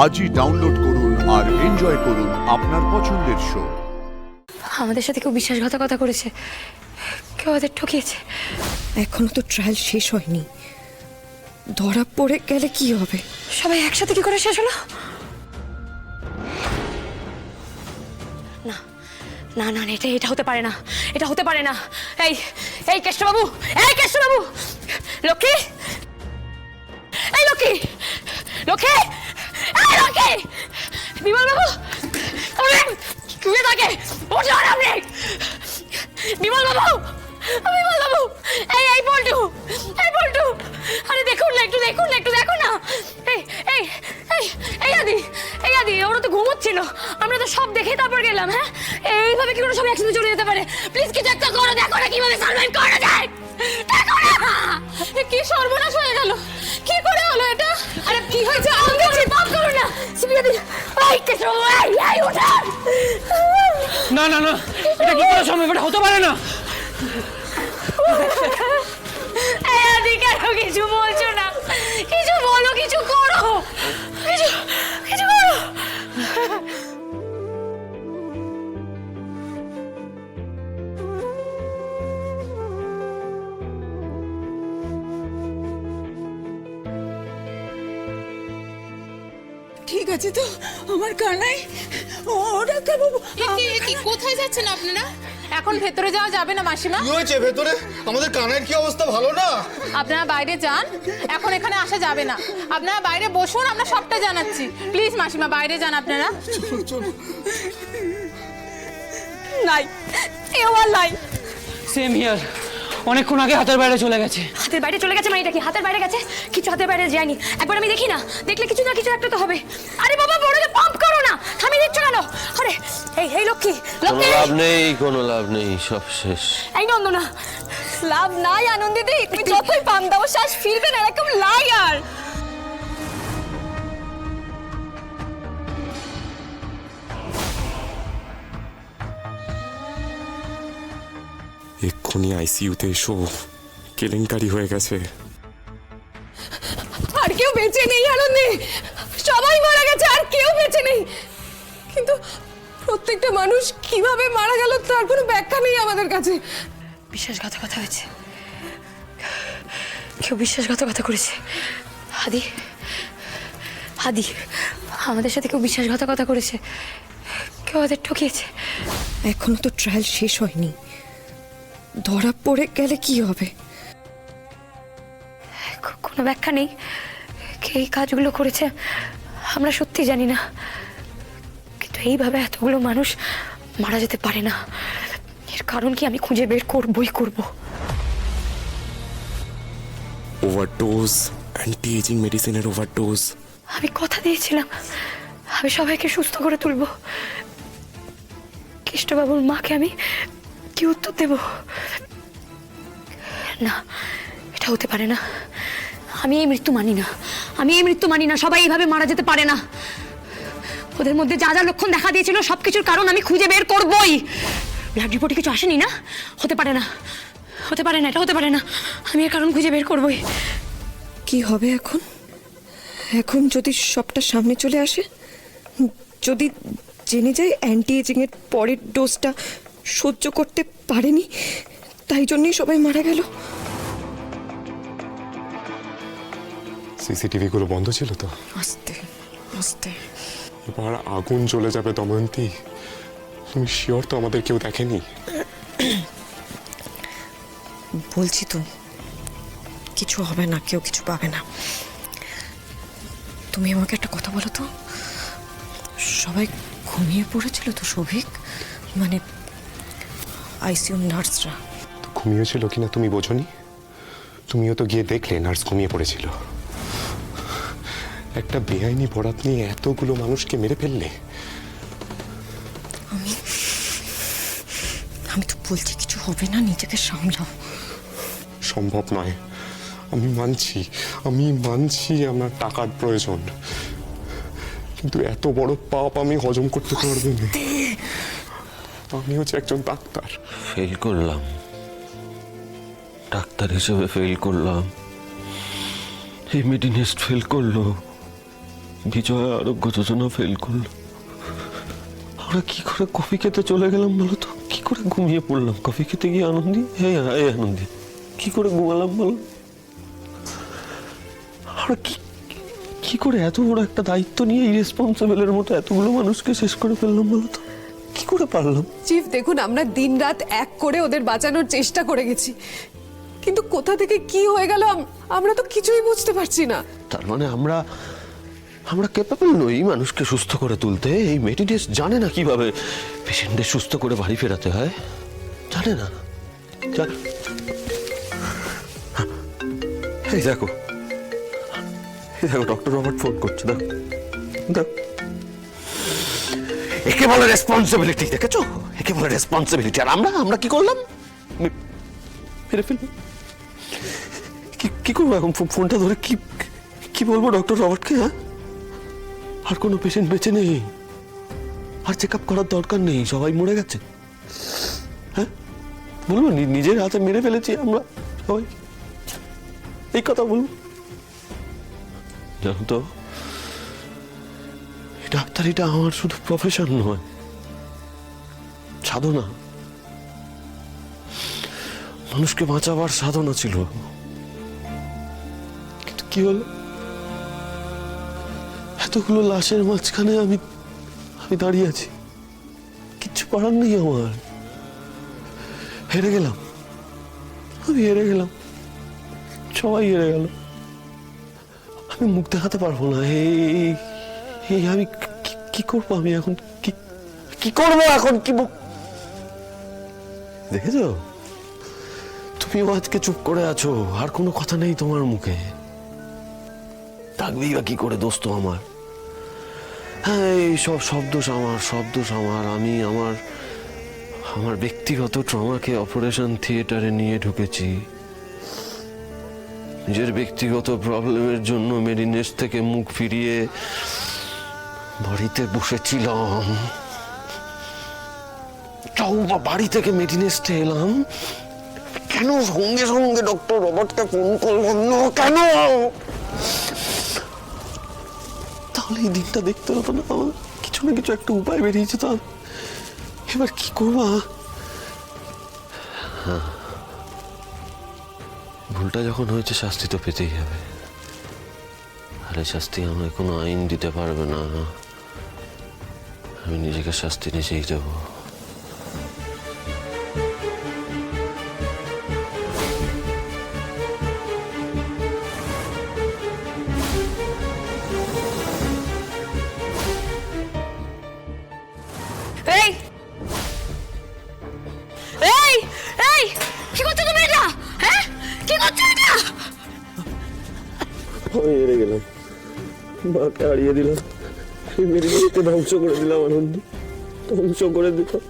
আজই ডাউনলোড করুন আর এনজয় করুন আপনার পছন্দের শো। আমাদের সাথে কেউ বিশ্বাসঘাতকতা করেছে, কেউ ওদের ঠকিয়েছে। এখনো তো ট্রায়াল শেষ হয়নি, ধরা পড়ে গেলে কি হবে? সবাই একসাথে কি করে শেষ হলো? না না না, এটা হতে পারে না, এটা হতে পারে না। এই এই কেষ্টবাবু, এই কেষ্টবাবু, লক্ষ্মী, এই লক্ষ্মী, লক্ষ্মী, এই লক্ষ্মী, বিমল বাবু, শুয়ে থাকে, ওঠে আপনি, বিমল বাবু, বিমল বাবু, এই পল্টু, এই পল্টু, আরে দেখুন না, একটু দেখুন না, একটু দেখো না। এই এই এই এই আদি, এই আদি, ওরা তো ঘুমোচ্ছিল, আমরা তো সব দেখে তারপর গেলাম। হ্যাঁ, এইভাবে কি করে সব একসাথে চলে যেতে পারে? প্লিজ কিছু একটা করো, দেখো না কিভাবে সার্ভাইভ করা যায়, দেখো না। কি সর্বনাশ হয়ে গেল, কি করে হলো এটা? আরে কি হয়েছে? মাফ করো না সিবিয়াদি। এই কেশব, এই ওঠা। না না না, এটা কি করে সম্ভব? এটা হতে পারে না। এই আদি, কেন কিছু বলছো না? কিছু বলো, কিছু করো, কিছু কিছু করো। ঠিক আছে তো আমার কানাই, ওরা বাবু। কোথায় যাচ্ছেন আপনারা? এখন ভেতরে যাওয়া যাবে না মাসিমা। কি হয়েছে ভেতরে? আমাদের কানের কি অবস্থা, ভালো না? আপনারা বাইরে যান, এখন এখানে আসা যাবে না। আপনারা বাইরে বসুন, আমরা সবটা জানাচ্ছি। প্লিজ মাসিমা, বাইরে যান আপনারা। নাই, এও আর নাই। সেম হিয়ার, অনেকক্ষণ আগে হাতের বাইরে চলে গেছে। হাতের বাইরে চলে গেছে মানে এটা কি? হাতের বাইরে গেছে? কিছু হাতের বাইরে যায়নি। একবার আমি দেখি না, দেখলে কিছু না কিছু একটা তো হবে। আরে বাবা, বড়কে পাম্প করো না, থামিয়ে দিচ্ছ কেন? আরে এই এই লক্ষ্মী, লক্ষ্মী, লাভ নেই, কোনো লাভ নেই, সব শেষ। এই নন্দনা, লাভ নাই আনন্দিদি, তুমি যতই পাম্প দাও শ্বাস ফিরবে না, এরকম লায়ার। এক্ষুনি আইসিইউতে এসো, কেলেঙ্কারি হয়ে গেছে। আর কেউ বেঁচে নেই আনন্দে, সবাই মারা গেছে, আর কেউ বেঁচে নেই। কিন্তু প্রত্যেকটা মানুষ কিভাবে মারা গেল তার কোনো ব্যাখ্যা নেই আমাদের কাছে। বিশ্বাসঘাতকতা হয়েছে, কেউ বিশ্বাসঘাতকতা করেছে। আদি, আদি, আমাদের সাথে কেউ বিশ্বাসঘাতকতা করেছে, কেউ ওদের ঠকিয়েছে। এখনো তো ট্রায়াল শেষ হয়নি, ধরা পড়ে গেলে কি হবে? কোনো ব্যাখ্যা নেই, কে এই কাজগুলো করেছে আমরা সত্যি জানি না, কিন্তু এইভাবে এতগুলো মানুষ মারা যেতে পারে না। এর কারণ কি আমি খুঁজে বের করবই করব। ওভারডোজ, অ্যান্টি এজিং মেডিসিনের ওভারডোজ। আমি কথা দিয়েছিলাম আমি সবাইকে সুস্থ করে তুলব। কৃষ্ণবাবুর মাকে আমি কি উত্তর দেব? না, এটা হতে পারে না। আমি এই মৃত্যু মানি না, আমি এই মৃত্যু মানি না। সবাই এইভাবে মারা যেতে পারে না। ওদের মধ্যে যা যা লক্ষণ দেখা দিয়েছিল সবকিছুর কারণ আমি খুঁজে বের করবই। ব্লাড রিপোর্টে কিছু আসেনি না? হতে পারে না, হতে পারে না, এটা হতে পারে না। আমি এর কারণ খুঁজে বের করবই। কি হবে এখন? এখন যদি সবটা সামনে চলে আসে, যদি জেনে যায় অ্যান্টি এজিং এর পরের ডোজটা সহ্য করতে পারেনি, তাই জন্যই সবাই মারা গেল। সিসিটিভি গুলো বন্ধ ছিল তো? আস্তে আস্তে। এবার আগুন জ্বলে যাবে দময়ন্তী। তুমি শিওর তো আমাদের কেউ দেখেনি? বলছি তো, কিছু হবে না, কেউ কিছু পাবে না। তুমি আমাকে একটা কথা বলো তো, সবাই ঘুমিয়ে পড়েছিল তো সৌভিক? মানে আইসিইউ নার্সরা তো ঘুমিয়েছিল কিনা তুমি বোঝনি? তুমিও তো গিয়ে দেখলে নার্স ঘুমিয়ে পড়েছিল। একটা বেআইনি বরাত নিয়ে এতগুলো মানুষকে মেরে ফেললে। আমি তো বলছি কিছু হবে না, নিজেকে সামলাও। সম্ভব নয়, আমি মানছি আমার টাকার প্রয়োজন, কিন্তু এত বড় পাপ আমি হজম করতে পারবো না। আমি হচ্ছে একজন ডাক্তার। ফেল করলাম, ডাক্তার হিসেবে ফেল করলাম, এই মেডিনেস্ট ফেল করলো, বিজয় আরোগ্য যোজনা ফেল করলো। আমরা কি করে কফি খেতে চলে গেলাম বলো তো? কি করে ঘুমিয়ে পড়লাম কফি খেতে গিয়ে আনন্দি? এই আনন্দি, কি করে ঘুমালাম বলো? আমরা কি করে এত বড় একটা দায়িত্ব নিয়ে ইরেসপন্সিবলের মতো এতগুলো মানুষকে শেষ করে ফেললাম বলো তো? কি করে পারলাম? চিফ দেখুন, আমরা দিনরাত এক করে ওদের বাঁচানোর চেষ্টা করে গেছি, কিন্তু কোথা থেকে কি হয়ে গেল আমরা তো কিছুই বুঝতে পারছি না। তার মানে আমরা ক্যাপেবল নই মানুষকে সুস্থ করে তুলতে? এই মেডিটেস জানে না কিভাবে পেশেন্টদের সুস্থ করে বাড়ি ফেরাতে হয়? জানে না। এই দেখো ডক্টর রবার্ট ফোন করছে, দেখো। একে বলে রেসপন্সিবিলিটি, দেখেছো? একে বলে রেসপন্সিবিলিটি। আর আমরা কি করলাম? ফিরে ফেলবো। কি করবো এখন? ফোনটা ধরে কি বলবো ডক্টর রবার্টকে? হ্যাঁ, আর কোনো পেশেন্ট বেঁচে নেই, আর চেক আপ করার দরকার নেই, সবাই মরে গেছে। হ্যাঁ বলবো নিজের হাতে মেরে ফেলেছি আমরা সবাই, এই কথা বলবো? জানো তো, ডাক্তারিটা আমার শুধু প্রফেশন নয়, সাধনা। মানুষকে বাঁচাবার সাধনা ছিল। কিন্তু কি হলো? এতগুলো লাশের মাঝখানে আমি দাঁড়িয়ে আছি, কিচ্ছু করার নেই আমার। হেরে গেলাম, আমি হেরে গেলাম, সবাই হেরে গেল। আমি মুখ দেখাতে পারবো না। এই আমি কি করবো? আমি এখন কি করবো এখন? কি মুখ দেখেছো? তুমিও আজকে চুপ করে আছো, আর কোনো কথা নেই তোমার মুখে। থাকবেই বা কি করে দোস্ত আমার? হ্যাঁ, এই সব দোষ আমার। আমি আমার ব্যক্তিগত ট্রমাকে অপারেশন থিয়েটারে নিয়ে ঢুকেছি। নিজের ব্যক্তিগত প্রবলেমের জন্য মেডিনেস থেকে মুখ ফিরিয়ে বাড়িতে বসেছিলাম। তাও বা বাড়ি থেকে মেডিনেসতে এলাম কেন? সঙ্গে সঙ্গে ডক্টর রবার্টকে ফোন করলাম না কেন? তাহলে এই দিনটা দেখতে হতো না? আমার কিছু না কিছু একটা উপায় বেরিয়ে যেত। এবার কি করবা? ভুলটা যখন হয়েছে শাস্তি তো পেতেই হবে, আর এই শাস্তি আমায় কোনো আইন দিতে পারবে না। আমি নিজেকে শাস্তি নিজেই দেবো। কি করছো তুমি এটা? হ্যাঁ, কি করছো এটা? আমি হেরে গেলাম, মাকে হারিয়ে দিলাম, মেডিনেসকে ধ্বংস করে দিলাম, আনন্দ ধ্বংস করে দিলাম।